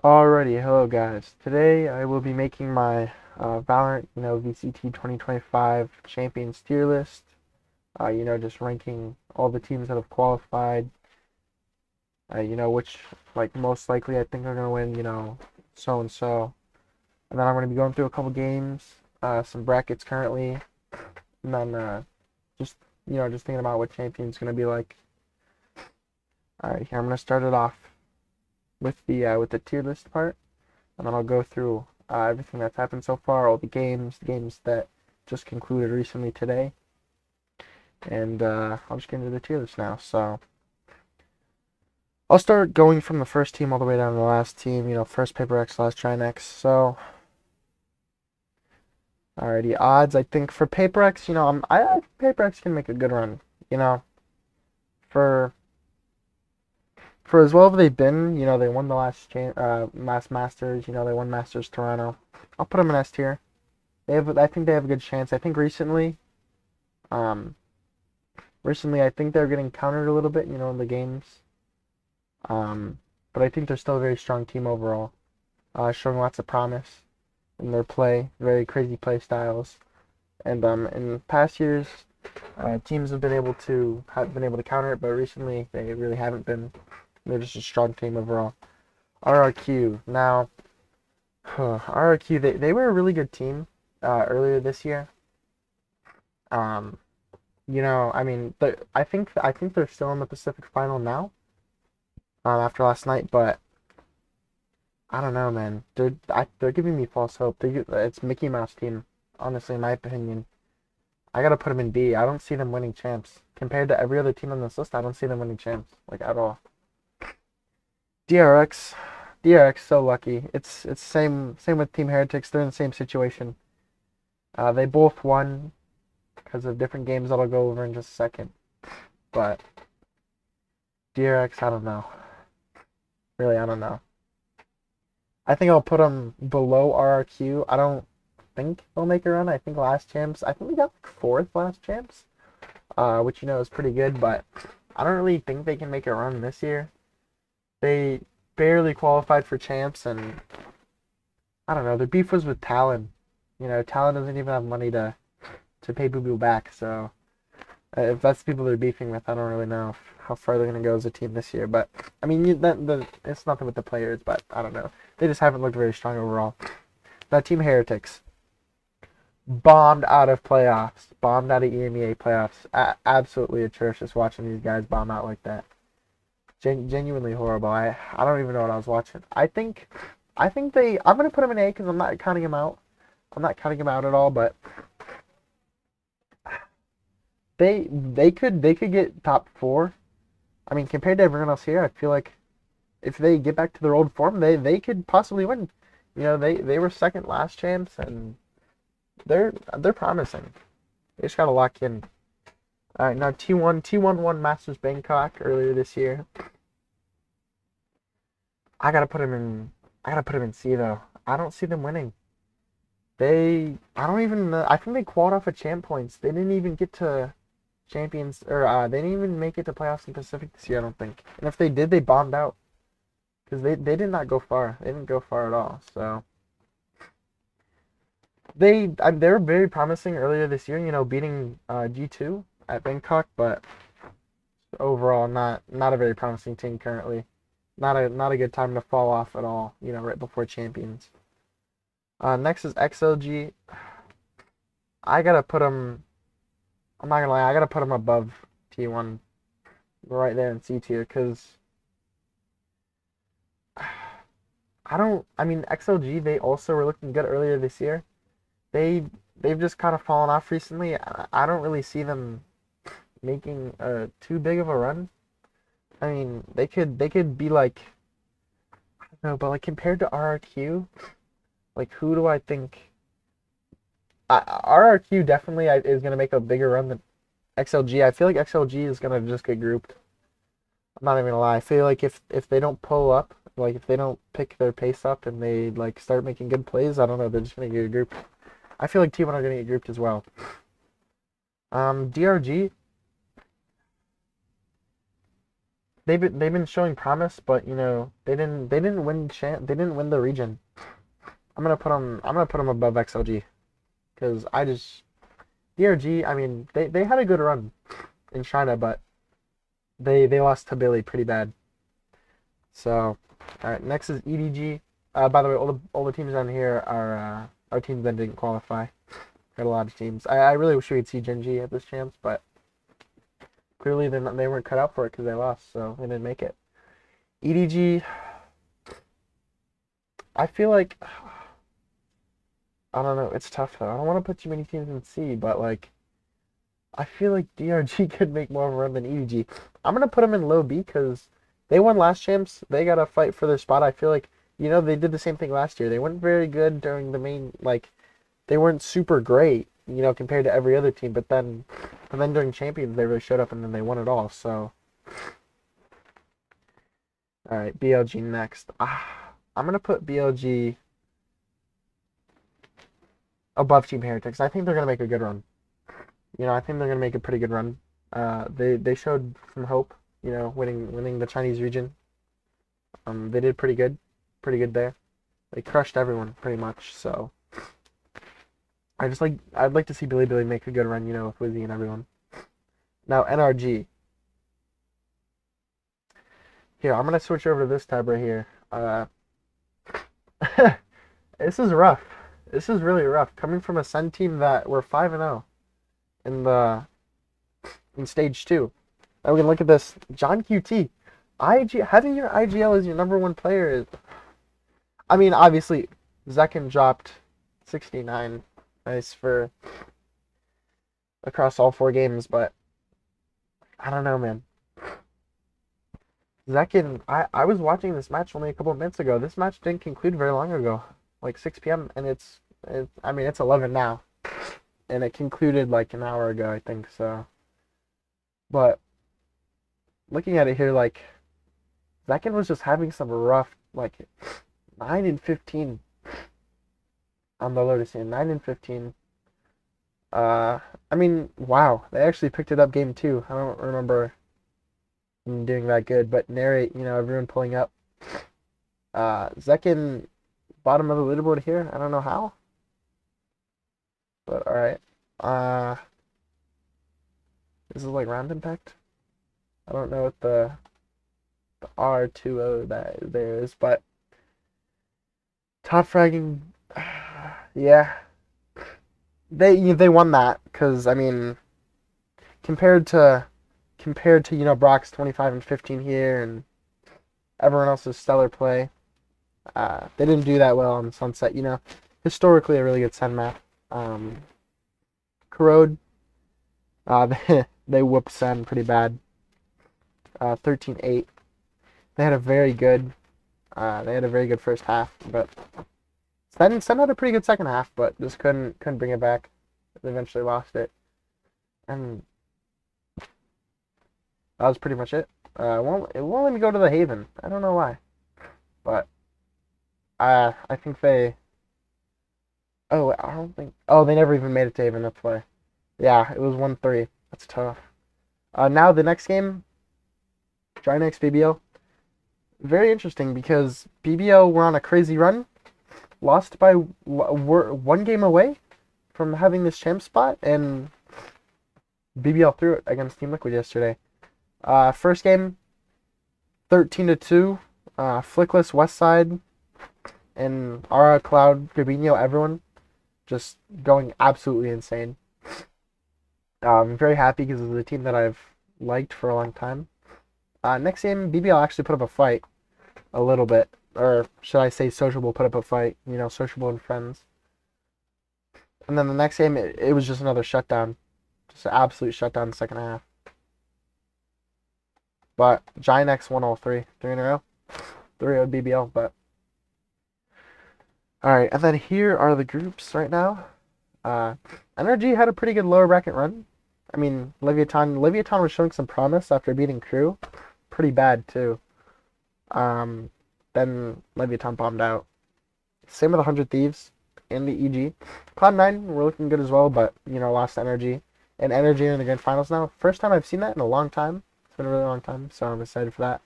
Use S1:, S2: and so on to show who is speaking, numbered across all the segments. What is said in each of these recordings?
S1: Alrighty, hello guys. Today I will be making my Valorant, VCT 2025 Champions tier list. Just ranking all the teams that have qualified. Which like most likely I think are gonna win. So and so. And then I'm gonna be going through a couple games, some brackets currently, and then just just thinking about what champion's gonna be like. Alright, here I'm gonna start it off with the tier list part. And then I'll go through everything that's happened so far, all the games that just concluded recently today, and I'll just get into the tier list now. So I'll start going from the first team all the way down to the last team. First Paper X, last Trinex. So alrighty, odds. I think for Paper X, I think Paper X can make a good run. You know, for as well as they've been, they won the last Masters. They won Masters Toronto. I'll put them in S tier. I think they have a good chance. I think um, recently I think they're getting countered a little bit, in the games. But I think they're still a very strong team overall, showing lots of promise in their play, very crazy play styles. And in past years, teams have been able to counter it, but recently they really haven't been. They're just a strong team overall. RRQ now. RRQ they were a really good team earlier this year. Um, I mean, I think they're still in the Pacific Final now. After last night, but I don't know, man. They're giving me false hope. It's Mickey Mouse team, honestly, in my opinion. I gotta put them in B. I don't see them winning champs compared to every other team on this list. I don't see them winning champs like at all. DRX, DRX, so lucky. It's same with Team Heretics. They're in the same situation. They both won because of different games that I'll go over in just a second. But DRX, I don't know. Really, I don't know. I think I'll put them below RRQ. I don't think they'll make a run. I think last champs. I think we got like fourth last champs, which is pretty good. But I don't really think they can make a run this year. They barely qualified for champs, and I don't know. Their beef was with Talon. Talon doesn't even have money to pay Boo Boo back. So if that's the people they're beefing with, I don't really know how far they're gonna go as a team this year. But I mean, it's nothing with the players, but I don't know. They just haven't looked very strong overall. Now, Team Heretics bombed out of playoffs, bombed out of EMEA playoffs. Absolutely atrocious watching these guys bomb out like that. Genuinely horrible. I don't even know what I was watching. I'm gonna put them in A because I'm not counting them out. I'm not counting them out at all, but they could get top four. I mean, compared to everyone else here, I feel like if they get back to their old form, they could possibly win. They were second last champs, and they're promising. They just gotta lock in. All right, now T1 won Masters Bangkok earlier this year. I gotta put them in. I gotta put them in C though. I don't see them winning. I don't even know. I think they qualified off of champ points. They didn't even get to champions, or they didn't even make it to playoffs in Pacific this year, I don't think. And if they did, they bombed out because they did not go far. They didn't go far at all. So they were very promising earlier this year. Beating G2 at Bangkok, but overall not a very promising team currently. Not a good time to fall off at all. Right before champions. Next is XLG. I gotta put them. I'm not gonna lie. I gotta put them above T1, right there in C tier, because I don't. I mean, XLG. They also were looking good earlier this year. They they've just kind of fallen off recently. I don't really see them making too big of a run. I mean, they could be like, I don't know, but like compared to RRQ, like who do I think? RRQ definitely is gonna make a bigger run than XLG. I feel like XLG is gonna just get grouped. I'm not even gonna lie. I feel like if they don't pull up, like if they don't pick their pace up and they like start making good plays, I don't know, they're just gonna get grouped. I feel like T1 are gonna get grouped as well. DRG. they've been showing promise, but you know they didn't win the region. I'm gonna put them above XLG because I just DRG. I mean they had a good run in China, but they lost to Billy pretty bad. So all right, next is EDG. By the way, all the teams down here are teams that didn't qualify. Got a lot of teams. I really wish we could see Genji at this chance, but clearly they weren't cut out for it because they lost, so they didn't make it. EDG, I feel like I don't know. It's tough though. I don't want to put too many teams in C, but like I feel like DRG could make more of a run than EDG. I'm gonna put them in low B because they won last champs. They gotta fight for their spot. I feel like they did the same thing last year. They weren't very good during the main they weren't super great compared to every other team. But then during champions they really showed up and then they won it all. So all right, BLG next. I'm gonna put BLG above Team Heretics. I think they're gonna make a good run. I think they're gonna make a pretty good run. They showed some hope. Winning the Chinese region. They did pretty good there. They crushed everyone pretty much. So I'd like to see Billy make a good run. With Wizzy and everyone. Now NRG. Here I'm gonna switch over to this tab right here. This is rough. This is really rough. Coming from a Sun team that were 5-0 in stage 2. Now we can look at this. John QT. Having your IGL as your number 1 player is... I mean, obviously, Zekin dropped 69. Nice for across all 4 games, but I don't know, man. Zekin, I was watching this match only a couple of minutes ago. This match didn't conclude very long ago, like 6 p.m. and it's 11 now, and it concluded like an hour ago, I think so. But looking at it here, like Zekin was just having some rough, 9-15 on the Lotus in 9-15. I mean, wow, they actually picked it up game 2. I don't remember doing that good, but narrate, everyone pulling up. Zekin bottom of the leaderboard here. I don't know how, but all right. This is like round impact. I don't know what the R20 that there is, but top fragging. Yeah, they won that because I mean, compared to Brock's 25-15 here and everyone else's stellar play, they didn't do that well on Sunset. Historically a really good Sen map. Corrode, they whooped Sen pretty bad. 13-8. They had a very good first half, but Sen had a pretty good second half, but just couldn't bring it back. They eventually lost it, and that was pretty much it. It won't let me go to the Haven. I don't know why, but I think they. Oh, I don't think. Oh, they never even made it to Haven. That's why. Yeah, it was 1-3. That's tough. Now the next game, Ginex BBL. Very interesting because BBL were on a crazy run, lost by were 1 game away from having this champ spot, and BBL threw it against Team Liquid yesterday. First game, 13-2. Flickless, Westside, and Aura, Cloud, Gabinho, everyone just going absolutely insane. I'm very happy because it's a team that I've liked for a long time. Next game, BBL actually put up a fight a little bit, or should I say Sociable put up a fight, Sociable and friends. And then the next game, it was just another shutdown. Just an absolute shutdown in the second half. But Ginex won all 3 in a row. 3-0 BBL, but... Alright, and then here are the groups right now. NRG had a pretty good lower bracket run. I mean, Leviathan was showing some promise after beating Crew. Pretty bad, too. Then Leviathan bombed out. Same with 100 Thieves and the EG. Cloud9 were looking good as well, but, lost Energy. And Energy in the grand finals now. First time I've seen that in a long time. It's been a really long time, so I'm excited for that.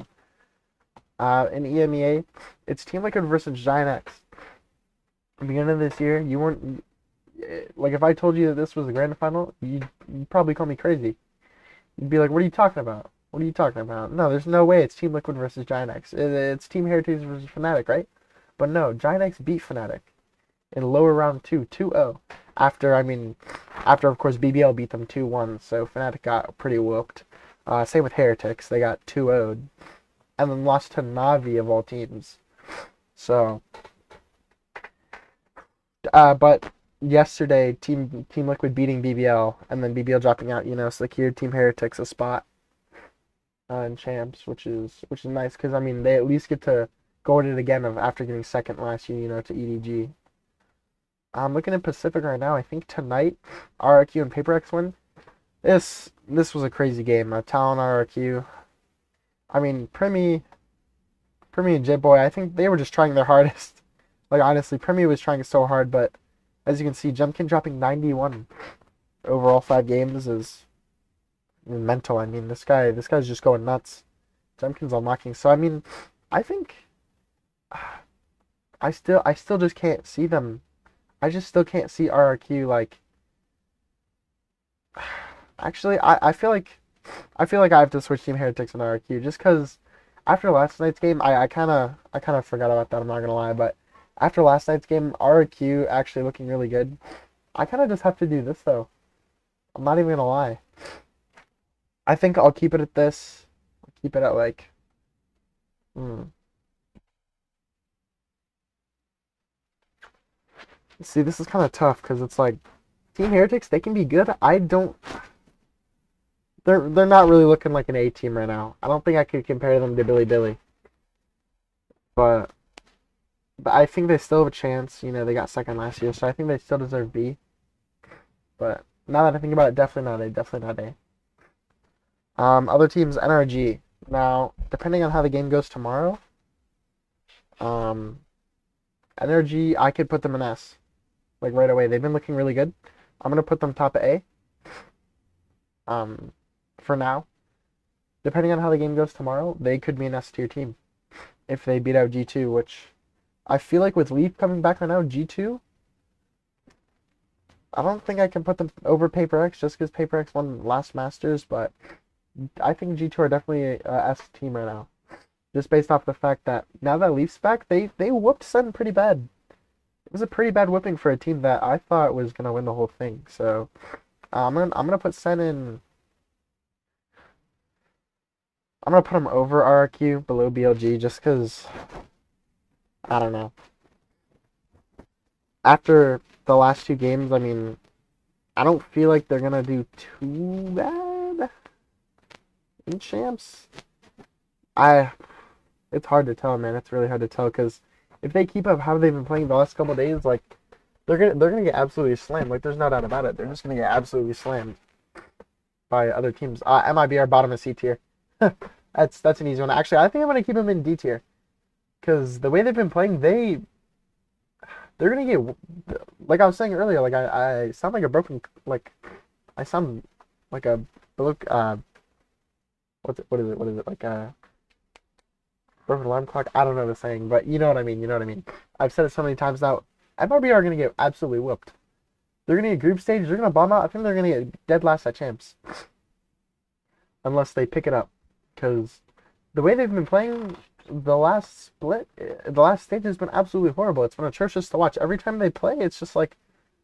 S1: In EMEA, it's Team Liquid versus Giant X. At the beginning of this year, you weren't like, if I told you that this was the grand final, you'd probably call me crazy. You'd be like, "What are you talking about? What are you talking about?" No, there's no way it's Team Liquid versus Giant X. It's Team Heritage versus Fnatic, right? But no, Giant X beat Fnatic in lower round 2, 2-0. After of course BBL beat them 2-1, so Fnatic got pretty whooped. Same with Heretics, they got 2-0'd, and then lost to Navi of all teams. So, but yesterday, Team Liquid beating BBL, and then BBL dropping out, secured Team Heretics a spot in champs, which is nice because they at least get to go at it again after getting second last year, to EDG. I'm looking at Pacific right now. I think tonight RRQ and PaperX win. This was a crazy game. Talon RRQ. Primi and J-Boy, I think they were just trying their hardest. Like, honestly, Primi was trying so hard, but as you can see, Jumpkin dropping 91 over all 5 games is mental. This guy's just going nuts. Jumpkin's unlocking. So, I think I still just can't see them. I just still can't see RRQ, like... Actually, I feel like I have to switch Team Heretics and RRQ just because after last night's game, I kind of forgot about that. I'm not gonna lie, but after last night's game, RRQ actually looking really good. I kind of just have to do this though. I'm not even gonna lie. I think I'll keep it at this. I'll keep it at like. See, this is kind of tough because it's like Team Heretics, they can be good. They're not really looking like an A team right now. I don't think I could compare them to Billy. But I think they still have a chance. They got second last year, so I think they still deserve B. But now that I think about it, definitely not A. Definitely not A. Other teams, NRG. Now, depending on how the game goes tomorrow, NRG, I could put them in S. Like, right away. They've been looking really good. I'm going to put them top of A. For now. Depending on how the game goes tomorrow, they could be an S tier team. If they beat out G2, which I feel like with Leaf coming back right now, G2, I don't think I can put them over PaperX just because PaperX won last Masters, but I think G2 are definitely a S team right now. Just based off the fact that now that Leaf's back, they whooped Sen pretty bad. It was a pretty bad whipping for a team that I thought was gonna win the whole thing. So I'm gonna put Sen in. I'm gonna put him over RRQ, below BLG, just because I don't know. After the last 2 games, I don't feel like they're gonna do too bad in champs. It's hard to tell, man. It's really hard to tell because if they keep up how they've been playing the last couple of days, like they're gonna get absolutely slammed. Like there's no doubt about it. They're just gonna get absolutely slammed by other teams. MIB are bottom of C tier. That's an easy one. Actually, I think I'm gonna keep them in D tier because the way they've been playing, they're gonna get, like I was saying earlier. Like I sound like a broken, like I sound like a what is it like a broken alarm clock? I don't know the saying, but you know what I mean. I've said it so many times now. MRB are gonna get absolutely whooped. They're gonna get group stage. They're gonna bomb out. I think they're gonna get dead last at champs, unless they pick it up. Because the way they've been playing the last stage has been absolutely horrible. It's been atrocious to watch. Every time they play, it's just like,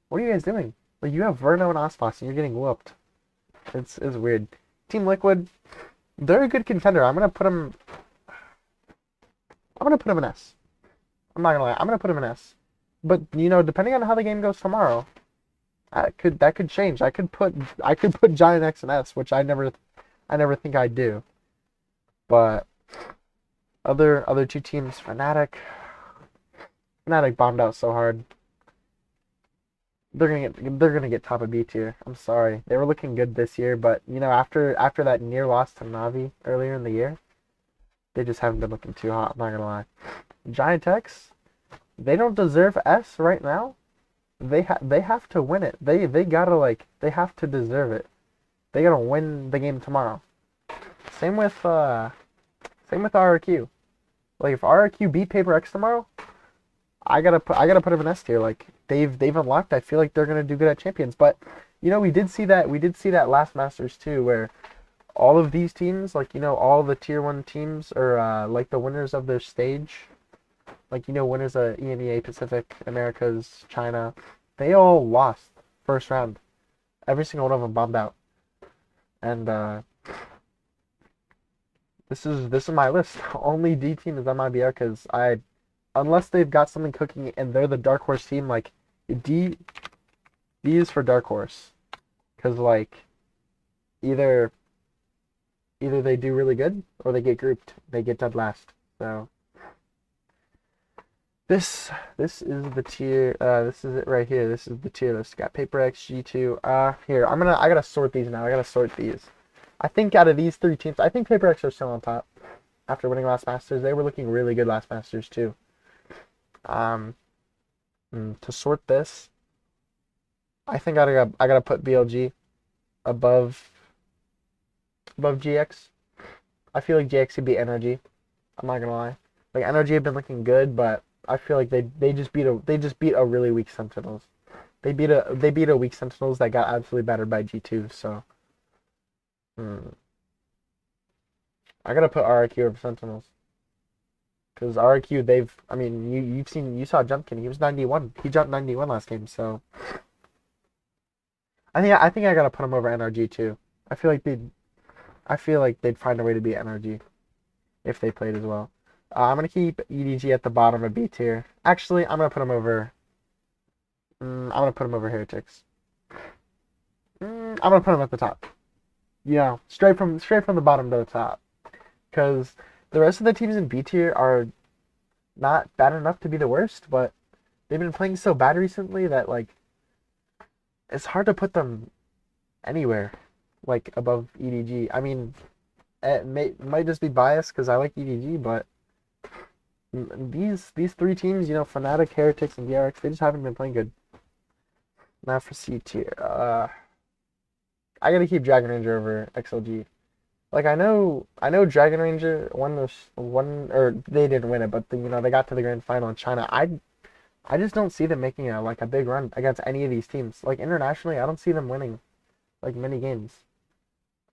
S1: what are you guys doing? Like, you have Verno and Osphos, and you're getting whooped. It's weird. Team Liquid, they're a good contender. I'm gonna put them in S. I'm not gonna lie. I'm gonna put them in S. But depending on how the game goes tomorrow, that could change. I could put Giant X in S, which I never think I'd do. But other 2 teams, Fnatic bombed out so hard. They're gonna get top of B tier. I'm sorry. They were looking good this year, but after that near loss to Navi earlier in the year, they just haven't been looking too hot. I'm not gonna lie. Giant X, they don't deserve S right now. They have to win it. They have to deserve it. They gotta win the game tomorrow. Same with RRQ. Like if RRQ beat Paper X tomorrow, I gotta put them in S tier. Like they've unlocked. I feel like they're gonna do good at champions. But we did see that last Masters too, where all of these teams, like all the tier 1 teams, or like the winners of their stage, like winners of EMEA, Pacific, Americas, China, they all lost first round. Every single one of them bombed out. And this is my list. Only D team is on my BR because unless they've got something cooking and they're the dark horse team, like D is for dark horse, because like either they do really good or they get grouped. They get dead last. So this is the tier. This is it right here. This is the tier list. Got Paper X, G2. Here I gotta sort these now. I gotta sort these. I think out of these 3 teams, I think Paper X are still on top after winning last Masters. They were looking really good last Masters too. To sort this, I think I gotta put BLG above GX. I feel like GX could beat NRG. I'm not gonna lie. Like NRG have been looking good, but I feel like they just beat a really weak Sentinels. They beat a weak Sentinels that got absolutely battered by G2. So I gotta put RRQ over Sentinels. Because RRQ, you saw Jumpkin. He was 91. He jumped 91 last game. So I think I gotta put him over NRG too. I feel like they'd find a way to beat NRG if they played as well. I'm gonna keep EDG at the bottom of B tier. Actually, I'm gonna put him over. I'm gonna put him over Heretics. I'm gonna put him at the top. Straight from the bottom to the top. Because the rest of the teams in B tier are not bad enough to be the worst, but they've been playing so bad recently that like it's hard to put them anywhere like above EDG. I mean, it might just be biased because I like EDG, but these 3 teams, Fnatic, Heretics, and DRX, they just haven't been playing good. Now for C tier, I gotta keep Dragon Ranger over XLG. Like I know Dragon Ranger won or they didn't win it, but they got to the grand final in China. I just don't see them making a big run against any of these teams. Like internationally, I don't see them winning like many games.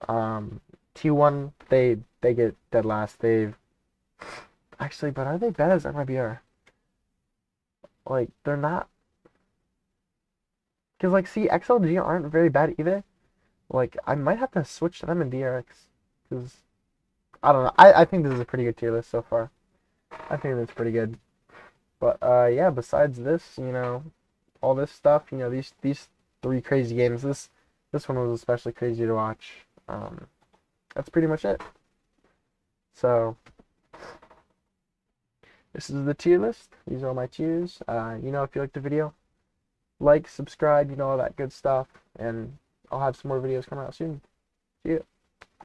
S1: T1 they get dead last. They've actually, but are they bad as MIBR? Like they're not, because like see XLG aren't very bad either. Like I might have to switch to them in DRX. Because, I don't know. I think this is a pretty good tier list so far. I think that's pretty good. But, yeah, besides this, all this stuff, these 3 crazy games, this one was especially crazy to watch. That's pretty much it. So, this is the tier list. These are all my tiers. If you liked the video, like, subscribe, all that good stuff. And I'll have some more videos coming out soon. See ya.